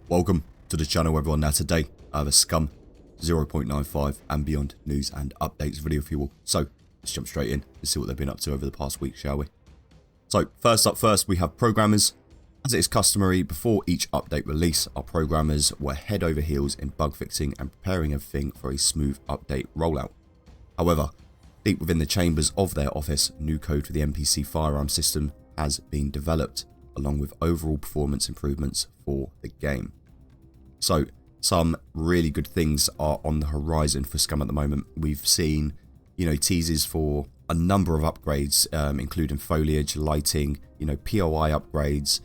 Welcome to the channel everyone. Now today I have a Scum 0.95 and beyond news and updates video for you all. So let's jump straight in and see what they've been up to over the past week, shall we? So first up first, we have programmers. As it is customary, before each update release, our programmers were head over heels in bug fixing and preparing everything for a smooth update rollout. However, deep within the chambers of their office, new code for the NPC firearm system has been developed, along with overall performance improvements for the game. So some really good things are on the horizon for Scum at the moment. We've seen, teasers for a number of upgrades, including foliage, lighting, POI upgrades.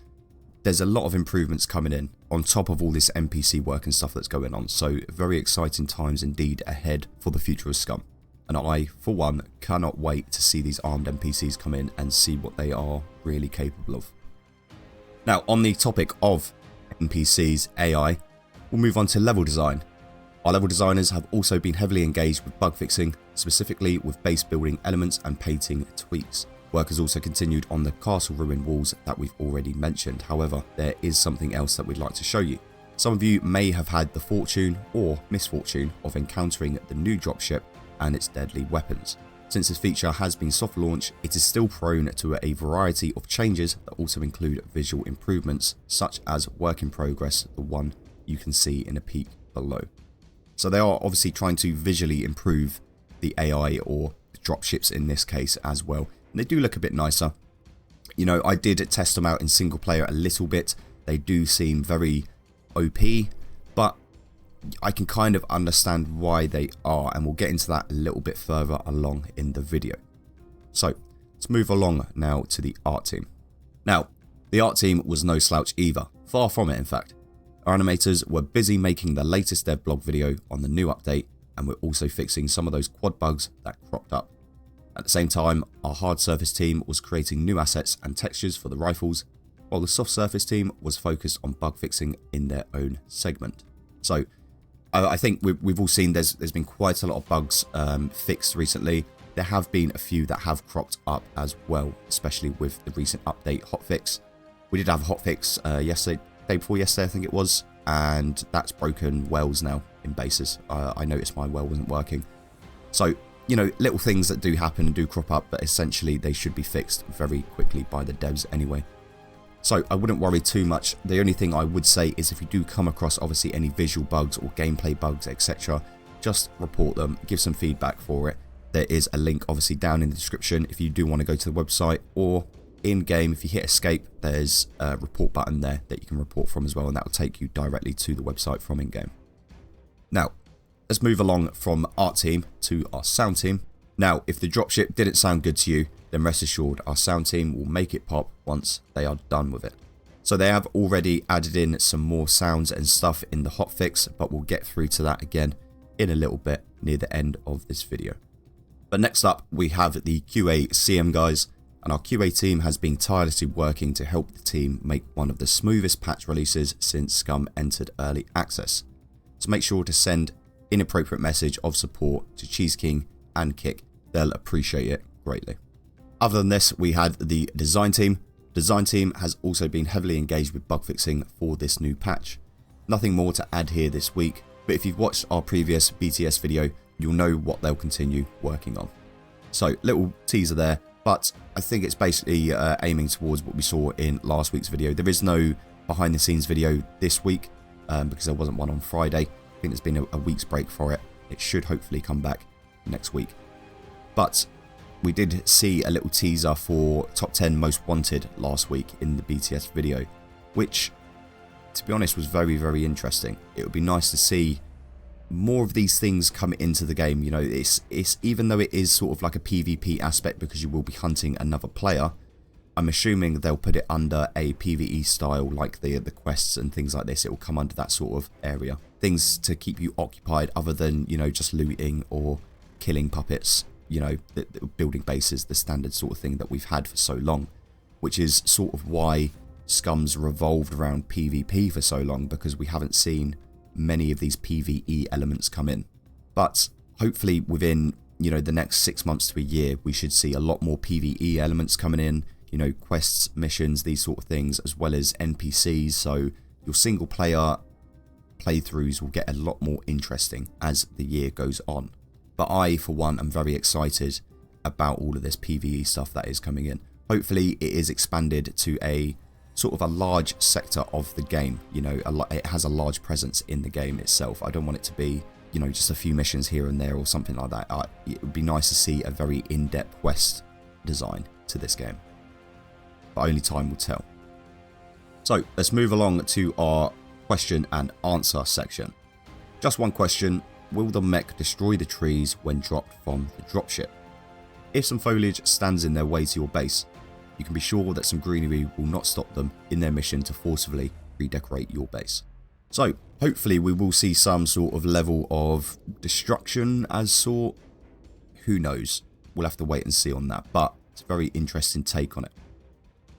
There's a lot of improvements coming in on top of all this NPC work and stuff that's going on. So very exciting times indeed ahead for the future of Scum. And I, for one, cannot wait to see these armed NPCs come in and see what they are really capable of. Now, on the topic of NPCs, AI, we'll move on to level design. Our level designers have also been heavily engaged with bug fixing, specifically with base building elements and painting tweaks. Work has also continued on the castle ruin walls that we've already mentioned. However, there is something else that we'd like to show you. Some of you may have had the fortune or misfortune of encountering the new dropship and its deadly weapons. Since this feature has been soft launched, it is still prone to a variety of changes that also include visual improvements, such as work in progress, the one you can see in a peek below. So they are obviously trying to visually improve the AI or dropships in this case as well. And they do look a bit nicer. I did test them out in single player a little bit. They do seem very OP, but I can kind of understand why they are, and we'll get into that a little bit further along in the video. So let's move along now to the art team. Now, the art team was no slouch either, far from it in fact. Our animators were busy making the latest dev blog video on the new update, and we're also fixing some of those quad bugs that cropped up. At the same time, our hard surface team was creating new assets and textures for the rifles, while the soft surface team was focused on bug fixing in their own segment. So I think we've all seen there's been quite a lot of bugs fixed recently. There have been a few that have cropped up as well, especially with the recent update hotfix. We did have a hotfix day before yesterday, I think it was, and that's broken wells now in bases. I noticed my well wasn't working. So, little things that do happen and do crop up, but essentially they should be fixed very quickly by the devs anyway. So I wouldn't worry too much. The only thing I would say is if you do come across obviously any visual bugs or gameplay bugs, etc., just report them, give some feedback for it. There is a link obviously down in the description if you do want to go to the website, or in game if you hit escape there's a report button there that you can report from as well, and that will take you directly to the website from in game. Now let's move along from art team to our sound team. Now if the dropship didn't sound good to you, then rest assured our sound team will make it pop once they are done with it. So they have already added in some more sounds and stuff in the hotfix, but we'll get through to that again in a little bit near the end of this video. But next up we have the QA CM guys, and our QA team has been tirelessly working to help the team make one of the smoothest patch releases since Scum entered early access. So make sure to send inappropriate message of support to Cheese King and Kick, they'll appreciate it greatly. Other than this, we had the design team. Design team has also been heavily engaged with bug fixing for this new patch. Nothing more to add here this week, but if you've watched our previous BTS video, you'll know what they'll continue working on. So little teaser there, but I think it's basically aiming towards what we saw in last week's video. There is no behind the scenes video this week because there wasn't one on Friday. I think there's been a week's break for it. It should hopefully come back next week. But we did see a little teaser for top 10 most wanted last week in the BTS video, which to be honest was very, very interesting. It would be nice to see more of these things come into the game. It's even though it is sort of like a PvP aspect because you will be hunting another player, I'm assuming they'll put it under a PvE style like the quests and things like this. It will come under that sort of area. Things to keep you occupied other than, just looting or killing puppets. Building bases, the standard sort of thing that we've had for so long, which is sort of why Scum's revolved around PvP for so long, because we haven't seen many of these PvE elements come in. But hopefully within, the next 6 months to a year, we should see a lot more PvE elements coming in, quests, missions, these sort of things, as well as NPCs. So your single player playthroughs will get a lot more interesting as the year goes on. But I, for one, am very excited about all of this PvE stuff that is coming in. Hopefully it is expanded to a sort of a large sector of the game. You know, it has a large presence in the game itself. I don't want it to be, you know, just a few missions here and there or something like that. It would be nice to see a very in-depth quest design to this game. But only time will tell. So let's move along to our question and answer section. Just one question. Will the mech destroy the trees when dropped from the dropship? If some foliage stands in their way to your base, you can be sure that some greenery will not stop them in their mission to forcibly redecorate your base. So hopefully we will see some sort of level of destruction as sort. Who knows? We'll have to wait and see on that, but it's a very interesting take on it.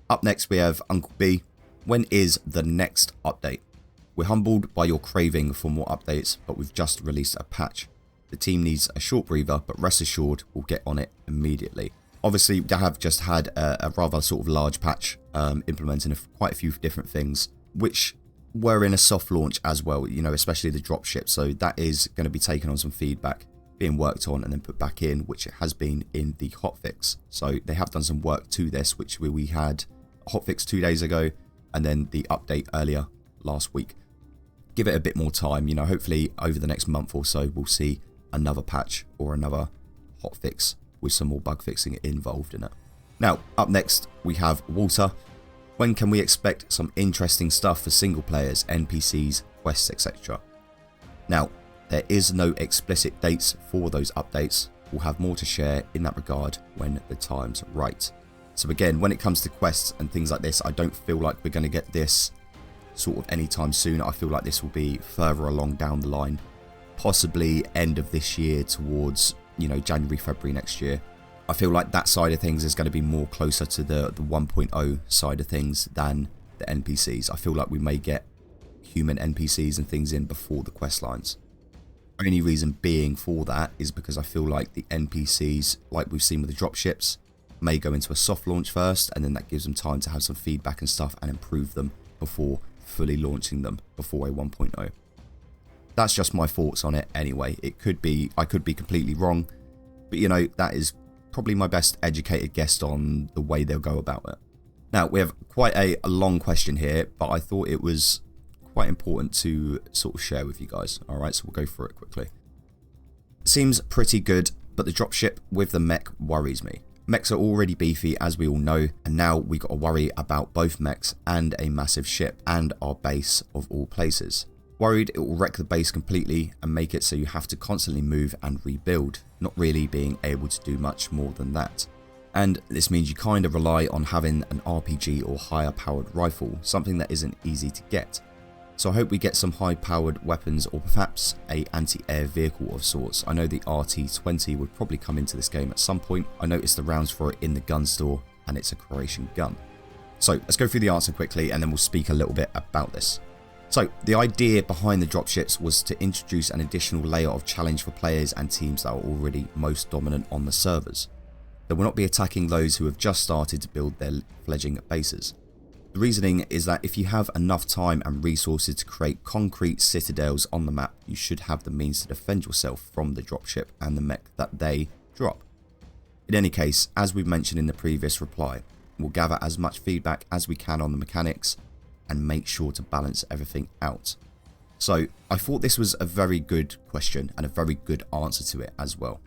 Up next we have Uncle B. When is the next update? We're humbled by your craving for more updates, but we've just released a patch. The team needs a short breather, but rest assured we'll get on it immediately. Obviously, they have just had a rather sort of large patch implementing quite a few different things, which were in a soft launch as well, you know, especially the dropship. So that is going to be taken on some feedback, being worked on and then put back in, which it has been in the hotfix. So they have done some work to this, which we had a hotfix 2 days ago and then the update earlier last week. Give it a bit more time, you know, hopefully over the next month or so we'll see another patch or another hotfix with some more bug fixing involved in it. Now, up next we have Walter. When can we expect some interesting stuff for single players, NPCs, quests, etc.? Now, there is no explicit dates for those updates. We'll have more to share in that regard when the time's right. So again, when it comes to quests and things like this, I don't feel like we're going to get this sort of anytime soon. I feel like this will be further along down the line, possibly end of this year towards, you know, January, February next year. I feel like that side of things is going to be more closer to the 1.0 side of things than the NPCs. I feel like we may get human NPCs and things in before the quest lines. Only reason being for that is because I feel like the NPCs, like we've seen with the dropships, may go into a soft launch first, and then that gives them time to have some feedback and stuff and improve them before fully launching them before a 1.0. That's just my thoughts on it anyway. It could be, I could be completely wrong, but you know, that is probably my best educated guess on the way they'll go about it. Now, we have quite a long question here, but I thought it was quite important to sort of share with you guys. Alright, so we'll go through it quickly. Seems pretty good, but the dropship with the mech worries me. Mechs are already beefy, as we all know, and now we got to worry about both mechs and a massive ship and our base of all places. Worried it will wreck the base completely and make it so you have to constantly move and rebuild, not really being able to do much more than that. And this means you kind of rely on having an RPG or higher powered rifle, something that isn't easy to get. So I hope we get some high powered weapons or perhaps a anti-air vehicle of sorts. I know the RT-20 would probably come into this game at some point. I noticed the rounds for it in the gun store and it's a Croatian gun. So let's go through the answer quickly and then we'll speak a little bit about this. So the idea behind the dropships was to introduce an additional layer of challenge for players and teams that are already most dominant on the servers. They will not be attacking those who have just started to build their fledgling bases. The reasoning is that if you have enough time and resources to create concrete citadels on the map, you should have the means to defend yourself from the dropship and the mech that they drop. In any case, as we've mentioned in the previous reply, we'll gather as much feedback as we can on the mechanics and make sure to balance everything out. So I thought this was a very good question and a very good answer to it as well.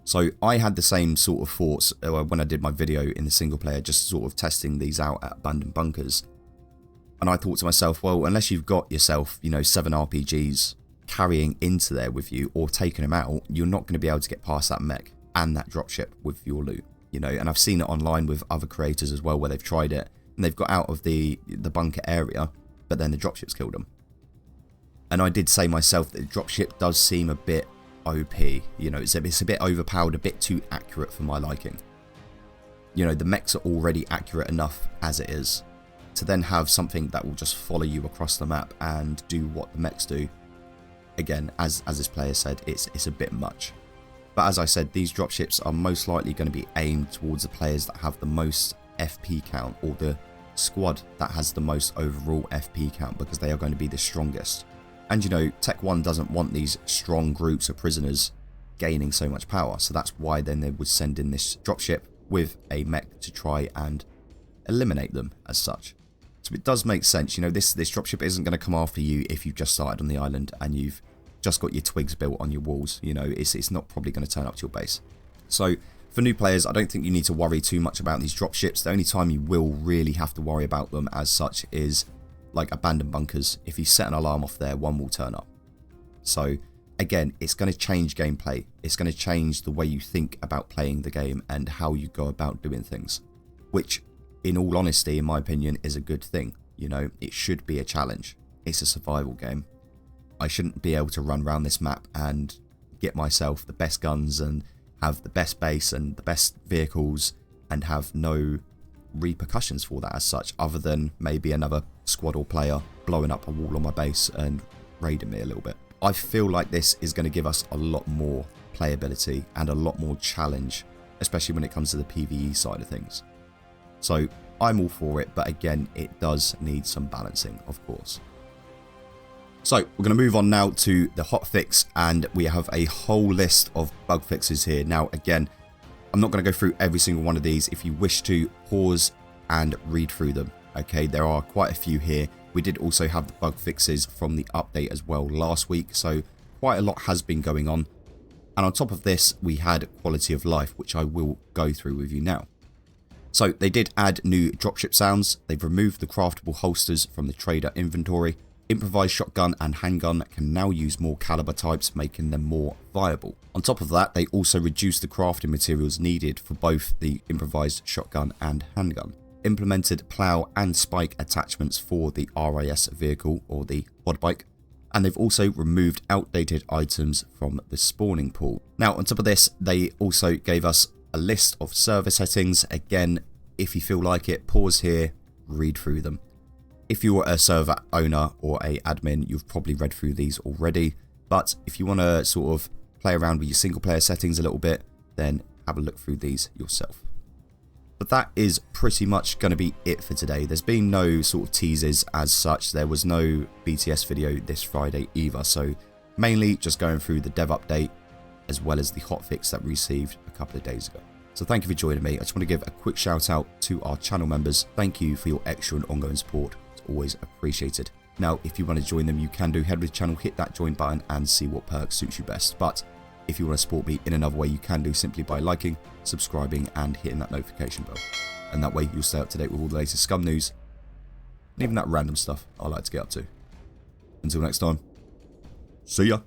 So I had the same sort of thoughts when I did my video in the single player, just sort of testing these out at abandoned bunkers. And I thought to myself, well, unless you've got yourself, you know, 7 RPGs carrying into there with you or taking them out, you're not going to be able to get past that mech and that dropship with your loot, you know. And I've seen it online with other creators as well where they've tried it and they've got out of the bunker area, but then the dropship's killed them. And I did say myself that the dropship does seem a bit OP, you know, it's a bit overpowered, a bit too accurate for my liking. You know, the mechs are already accurate enough as it is. To then have something that will just follow you across the map and do what the mechs do, again, as this player said, it's a bit much. But as I said, these dropships are most likely going to be aimed towards the players that have the most FP count, or the squad that has the most overall FP count, because they are going to be the strongest. And you know, Tech 1 doesn't want these strong groups of prisoners gaining so much power, so that's why then they would send in this dropship with a mech to try and eliminate them as such. So it does make sense, you know, this dropship isn't going to come after you if you've just started on the island and you've just got your twigs built on your walls. You know, it's not probably going to turn up to your base. So for new players, I don't think you need to worry too much about these dropships. The only time you will really have to worry about them as such is like abandoned bunkers. If you set an alarm off there, one will turn up. So again, it's going to change gameplay. It's going to change the way you think about playing the game and how you go about doing things, which in all honesty, in my opinion, is a good thing. You know, it should be a challenge. It's a survival game. I shouldn't be able to run around this map and get myself the best guns and have the best base and the best vehicles and have no repercussions for that as such, other than maybe another squad or player blowing up a wall on my base and raiding me a little bit. I feel like this is going to give us a lot more playability and a lot more challenge, especially when it comes to the PvE side of things. So I'm all for it, but again, it does need some balancing, of course. So we're going to move on now to the hotfix, and we have a whole list of bug fixes here. Now again, I'm not going to go through every single one of these. If you wish to, pause and read through them. Okay, there are quite a few here. We did also have the bug fixes from the update as well last week, so quite a lot has been going on. And on top of this, we had quality of life, which I will go through with you now. So they did add new dropship sounds. They've removed the craftable holsters from the trader inventory. Improvised shotgun and handgun can now use more caliber types, making them more viable. On top of that, they also reduced the crafting materials needed for both the improvised shotgun and handgun. Implemented plow and spike attachments for the RIS vehicle or the quad bike, and they've also removed outdated items from the spawning pool. Now on top of this, they also gave us a list of server settings. Again, if you feel like it, pause here, read through them. If you're a server owner or a admin, you've probably read through these already, but if you want to sort of play around with your single player settings a little bit, then have a look through these yourself. But that is pretty much going to be it for today. There's been no sort of teasers as such. There was no BTS video this Friday either. So mainly just going through the dev update as well as the hotfix that we received a couple of days ago. So thank you for joining me. I just want to give a quick shout out to our channel members. Thank you for your extra and ongoing support. It's always appreciated. Now, if you want to join them, you can do. Head to the channel, hit that join button and see what perk suits you best. But if you want to support me in another way, you can do simply by liking, subscribing and hitting that notification bell. And that way you'll stay up to date with all the latest Scum news and even that random stuff I like to get up to. Until next time, see ya.